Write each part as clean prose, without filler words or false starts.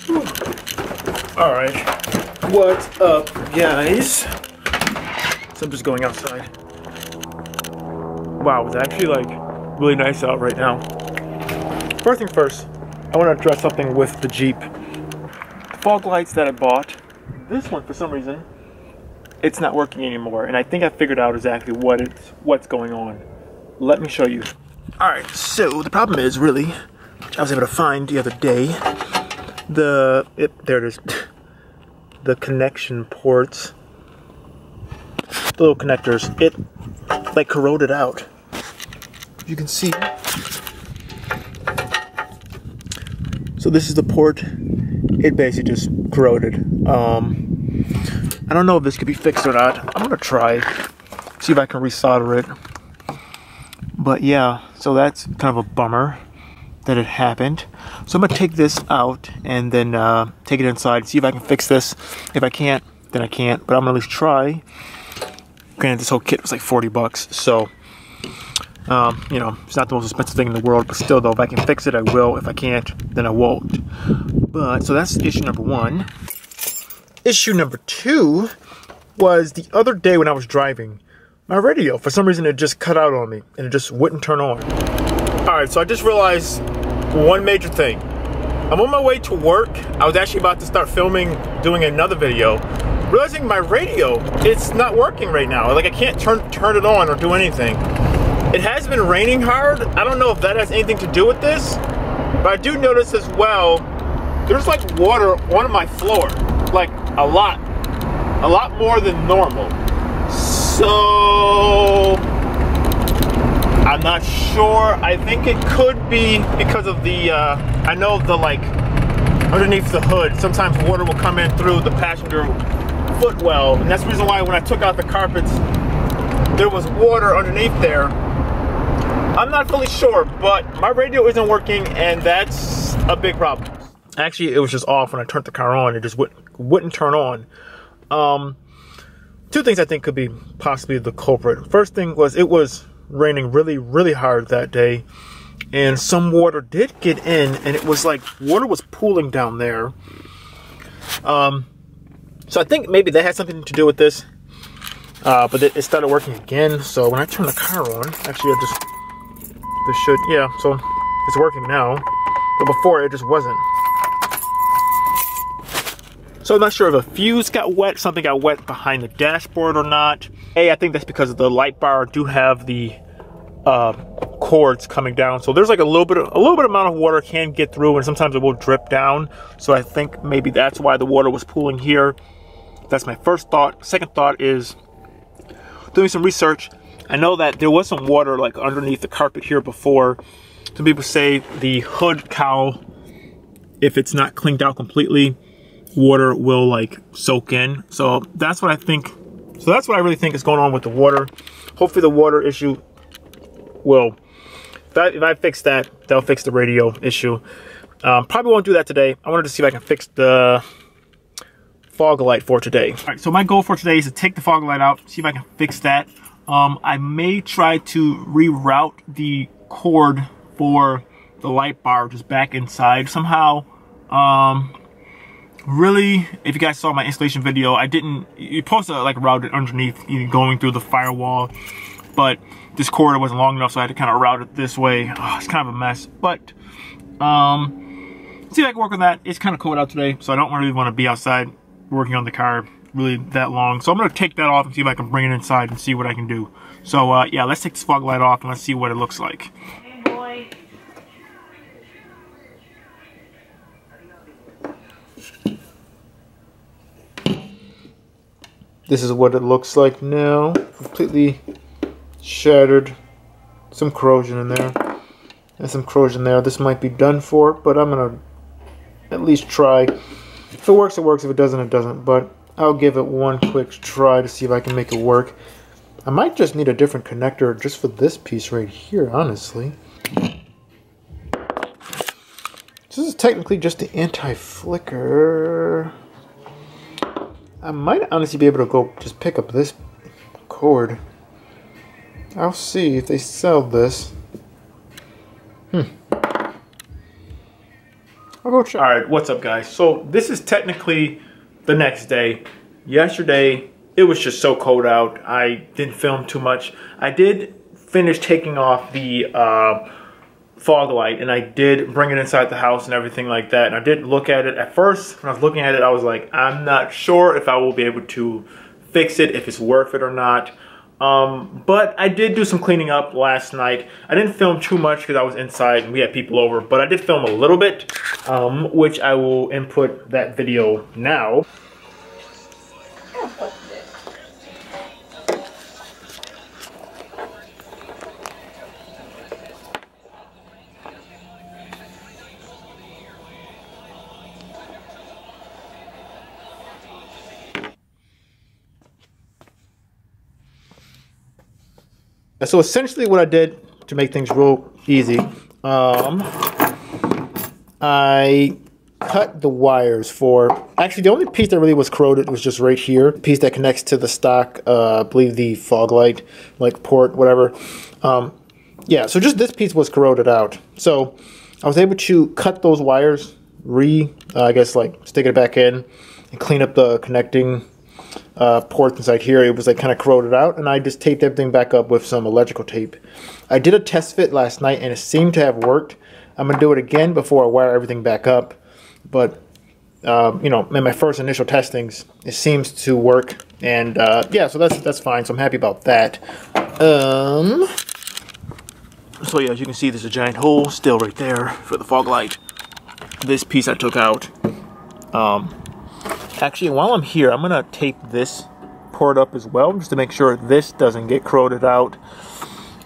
Alright, what's up, guys? So I'm just going outside. Wow, it's actually like really nice out right now. First thing first, I want to address something with the Jeep. The fog lights that I bought, this one for some reason, it's not working anymore, and I think I figured out exactly what's going on. Let me show you. Alright, so the problem is really, I was able to find the other day, there it is, the connection ports, the little connectors, it like corroded out. You can see. So this is the port, it basically just corroded. I don't know if this could be fixed or not. I'm gonna try, see if I can resolder it. But yeah, so that's kind of a bummer that it happened. So I'm gonna take this out and then take it inside, see if I can fix this. If I can't, then I can't, but I'm gonna at least try. Granted, this whole kit was like 40 bucks, so you know, it's not the most expensive thing in the world, but still though, if I can fix it, I will. If I can't, then I won't. But, so that's issue number one. Issue number two was the other day when I was driving, my radio, for some reason, it just cut out on me, and it just wouldn't turn on. Alright, so I just realized one major thing. I'm on my way to work. I was actually about to start filming, doing another video, realizing my radio, it's not working right now. Like, I can't turn it on or do anything. It has been raining hard. I don't know if that has anything to do with this, but I do notice as well, there's like water on my floor, like a lot more than normal. So I'm not sure. I think it could be because of the, I know the like underneath the hood, sometimes water will come in through the passenger footwell, and that's the reason why when I took out the carpets, there was water underneath there. I'm not fully sure, but my radio isn't working, and that's a big problem. Actually, it was just off when I turned the car on. It just wouldn't turn on. Two things I think could be possibly the culprit. First thing was it was raining really, really hard that day, and some water did get in, and it was like water was pooling down there. So I think maybe that had something to do with this. But it started working again. So when I turn the car on, actually this should, yeah, so it's working now. But before it just wasn't. So I'm not sure if a fuse got wet, something got wet behind the dashboard or not. I think that's because the light bar do have the cords coming down. So there's like a little bit amount of water can get through, and sometimes it will drip down. So I think maybe that's why the water was pooling here. That's my first thought. Second thought is doing some research. I know that there was some water like underneath the carpet here before. Some people say the hood cowl, if it's not cleaned out completely, water will like soak in. So that's what I think. So that's what I really think is going on with the water. Hopefully the water issue will, if I fix that, that'll fix the radio issue. Probably won't do that today. I wanted to see if I can fix the fog light for today. All right, so my goal for today is to take the fog light out, see if I can fix that. I may try to reroute the cord for the light bar just back inside somehow. Really, if you guys saw my installation video, you're supposed to like route it underneath, going through the firewall, but this cord wasn't long enough, so I had to kind of route it this way. It's kind of a mess, but see if I can work on that. It's kind of cold out today, so I don't really want to be outside working on the car really that long. So I'm going to take that off and see if I can bring it inside and see what I can do. So yeah, let's take this fog light off and let's see what it looks like. Hey boy. This is what it looks like now. Completely shattered. Some corrosion in there. And some corrosion there. This might be done for, but I'm going to at least try. If it works, it works. If it doesn't, it doesn't. But I'll give it one quick try to see if I can make it work. I might just need a different connector just for this piece right here, honestly. This is technically just the anti-flicker. I might honestly be able to go just pick up this cord. I'll see if they sell this. I'll go check. All right, what's up, guys? So this is technically the next day. Yesterday, it was just so cold out. I didn't film too much. I did finish taking off the fog light, and I did bring it inside the house and everything like that. And I did look at it. At first, when I was looking at it, I was like, I'm not sure if I will be able to fix it, if it's worth it or not. But I did do some cleaning up last night. I didn't film too much because I was inside and we had people over, but I did film a little bit, which I will input that video now. So essentially what I did to make things real easy, I cut the wires for, actually the only piece that really was corroded was just right here, the piece that connects to the stock, I believe the fog light, like port, whatever. Yeah, so just this piece was corroded out. So I was able to cut those wires, I guess like stick it back in and clean up the connecting ports inside here. It was like kind of corroded out, and I just taped everything back up with some electrical tape. I did a test fit last night and it seemed to have worked. I'm gonna do it again before I wire everything back up, but you know, in my first initial testings it seems to work, and yeah, so that's fine, so I'm happy about that. So yeah, as you can see, there's a giant hole still right there for the fog light. This piece I took out. Actually, while I'm here, I'm gonna tape this port up as well, just to make sure this doesn't get corroded out.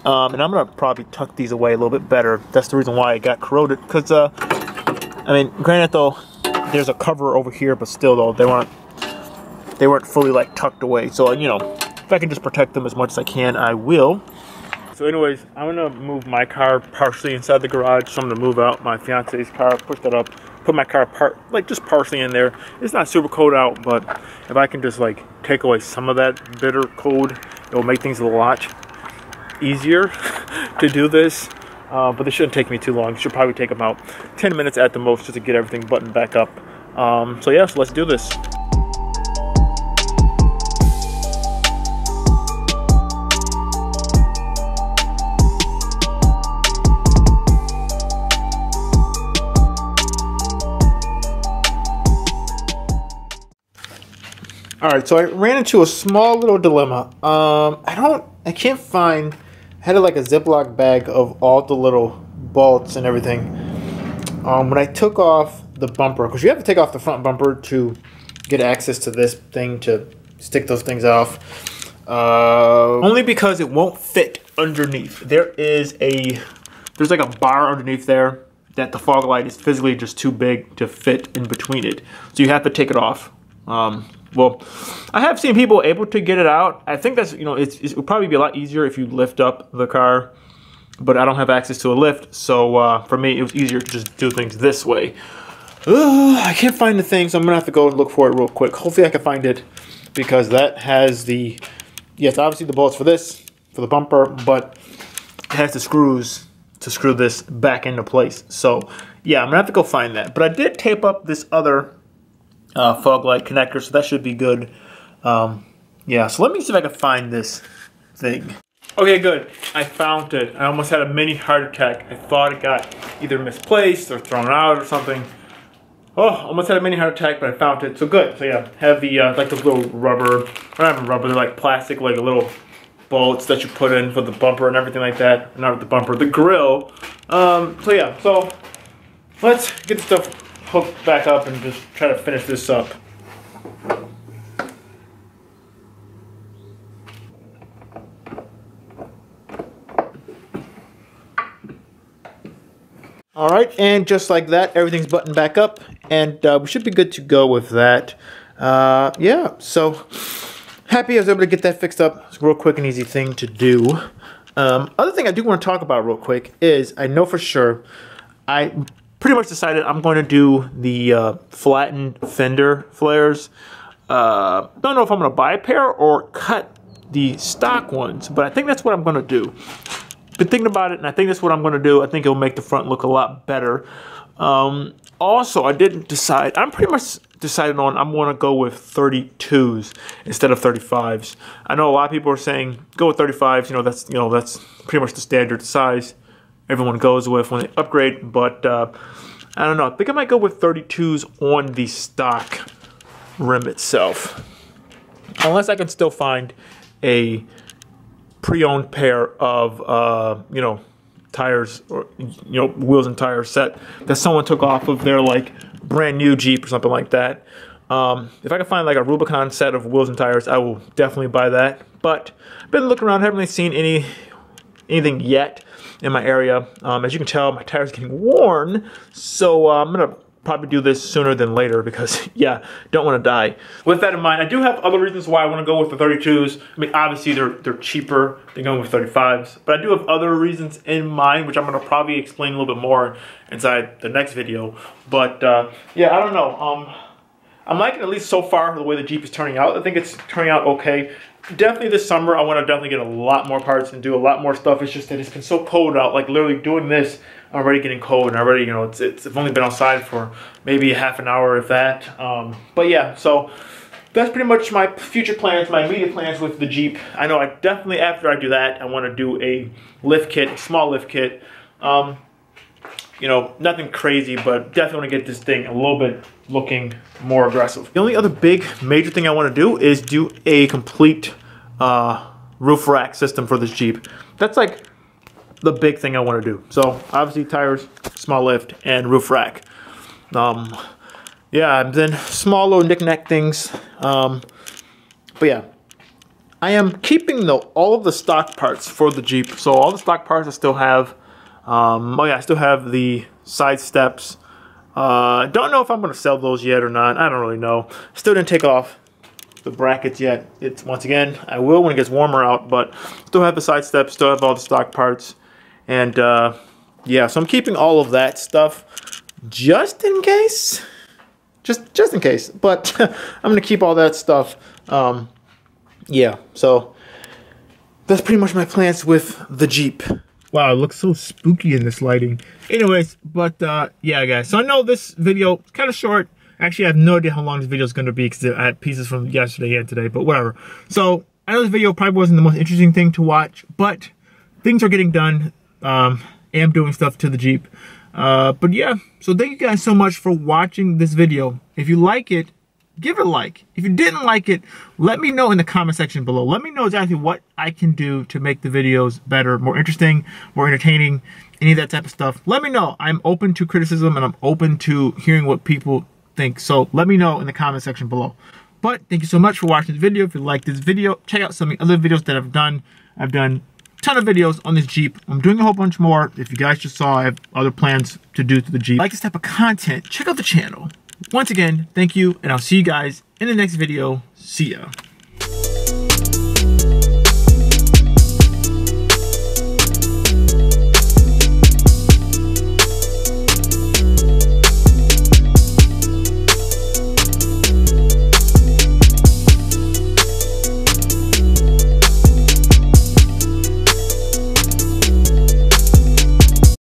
And I'm gonna probably tuck these away a little bit better. That's the reason why it got corroded. Because, I mean, granted though, there's a cover over here, but still though, they weren't fully like tucked away. So, you know, if I can just protect them as much as I can, I will. So anyways, I'm gonna move my car partially inside the garage. So I'm gonna move out my fiance's car, push that up, put my car just partially in there. It's not super cold out, but if I can just like take away some of that bitter cold, it will make things a lot easier to do this. But this shouldn't take me too long. It should probably take about 10 minutes at the most just to get everything buttoned back up. So yeah, so let's do this. Alright, so I ran into a small little dilemma. I can't find, I had like a Ziploc bag of all the little bolts and everything. When I took off the bumper, because you have to take off the front bumper to get access to this thing to stick those things off. Only because it won't fit underneath. There's like a bar underneath there that the fog light is physically just too big to fit in between it. So you have to take it off. Well, I have seen people able to get it out. I think that's, you know, it would probably be a lot easier if you lift up the car, but I don't have access to a lift, so for me it was easier to just do things this way. I can't find the thing, so I'm gonna have to go and look for it real quick. Hopefully I can find it, because that has the, yes, obviously the bolts for this, for the bumper, but it has the screws to screw this back into place. So yeah, I'm gonna have to go find that. But I did tape up this other fog light connector, so that should be good. Yeah, so let me see if I can find this thing. Okay, good. I found it. I almost had a mini heart attack. I thought it got either misplaced or thrown out or something. Oh, almost had a mini heart attack, but I found it. So good. So yeah, have the like those little rubber, or not even rubber, they're like plastic, like little bolts that you put in for the bumper and everything like that. Not the bumper, the grill. So yeah, so let's get the stuff hooked back up and just try to finish this up. Alright, and just like that, everything's buttoned back up, and we should be good to go with that. Yeah, so happy I was able to get that fixed up. It's a real quick and easy thing to do. Other thing I do want to talk about real quick is, I know for sure, I pretty much decided I'm going to do the flattened fender flares. Don't know if I'm going to buy a pair or cut the stock ones, but I think that's what I'm going to do. Been thinking about it, and I think that's what I'm going to do. I think it'll make the front look a lot better. also, I didn't decide. I'm pretty much decided on I'm going to go with 32s instead of 35s. I know a lot of people are saying go with 35s. That's pretty much the standard size everyone goes with when they upgrade. But I don't know. I think I might go with 32s on the stock rim itself, unless I can still find a pre-owned pair of tires, or wheels and tires set that someone took off of their like brand new Jeep or something like that. If I can find like a Rubicon set of wheels and tires, I will definitely buy that. But I've been looking around, haven't really seen anything yet in my area. As you can tell, my tire's getting worn, so I'm gonna probably do this sooner than later because, yeah, don't want to die. With that in mind, I do have other reasons why I want to go with the 32s. I mean, obviously they're cheaper than going with 35s, but I do have other reasons in mind, which I'm going to probably explain a little bit more inside the next video. But yeah, I don't know. I'm liking, at least so far, the way the Jeep is turning out. I think it's turning out okay. Definitely this summer, I want to definitely get a lot more parts and do a lot more stuff. It's just that it's been so cold out. Like literally doing this, I'm already getting cold, and already, I've only been outside for maybe half an hour, if that. But yeah, so that's pretty much my future plans, my immediate plans with the Jeep. I know I definitely, after I do that, I want to do a lift kit, a small lift kit. Nothing crazy, but definitely want to get this thing a little bit looking more aggressive. The only other big major thing I want to do is do a complete roof rack system for this Jeep. That's like the big thing I want to do. So obviously tires, small lift, and roof rack. Yeah, and then small little knick-knack things. But yeah, I am keeping all of the stock parts for the Jeep. So all the stock parts I still have. Oh yeah, I still have the side steps. Don't know if I'm going to sell those yet or not. I don't really know. Still didn't take off the brackets yet. Once again, I will when it gets warmer out, but still have the side steps, still have all the stock parts. And yeah, so I'm keeping all of that stuff just in case. Just in case. But I'm going to keep all that stuff. Yeah, so that's pretty much my plans with the Jeep. Wow, it looks so spooky in this lighting. Anyways, but yeah, guys. So I know this video is kind of short. Actually, I have no idea how long this video is going to be because I had pieces from yesterday and today, but whatever. So I know this video probably wasn't the most interesting thing to watch, but things are getting done. Am doing stuff to the Jeep. But yeah, so thank you guys so much for watching this video. If you like it, give it a like. If you didn't like it, let me know in the comment section below. Let me know exactly what I can do to make the videos better, more interesting, more entertaining, any of that type of stuff. Let me know. I'm open to criticism and I'm open to hearing what people think. So let me know in the comment section below. But thank you so much for watching this video. If you like this video, check out some of the other videos that I've done. I've done a ton of videos on this Jeep. I'm doing a whole bunch more. If you guys just saw, I have other plans to do to the Jeep. Like this type of content, check out the channel. Once again, thank you, and I'll see you guys in the next video. See ya.